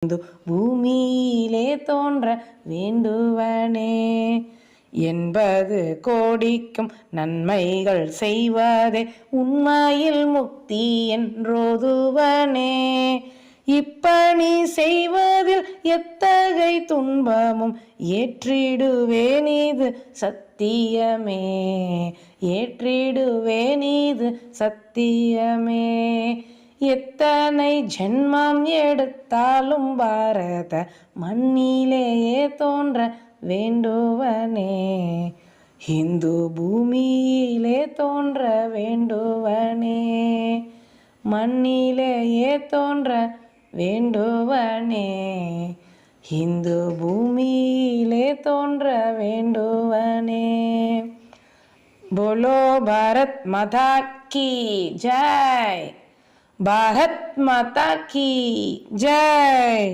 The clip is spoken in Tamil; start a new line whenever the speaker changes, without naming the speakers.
இந்து பூமியிலே தோன்ற வேண்டுவனே. 80 கோடிக்கும் நன்மைகள் செய்வதே உண்மையில் முக்தி என்றோதுவனே. இப்பணி செய்வதில் எத்தகை துன்பமும் ஏற்றிடுவேனிது சத்தியமே. ஏற்றிடுவேனிது சத்தியமே. எத்தனை ஜென்மம் எடுத்தாலும் பாரத மண்ணிலேயே தோன்ற வேண்டுவனே. இந்து பூமியிலே தோன்ற வேண்டுவனே. மண்ணிலேயே தோன்ற வேண்டுவனே. இந்து பூமியிலே தோன்ற வேண்டுவனே. बोलो भारत माता की जय. भारत माता की जय.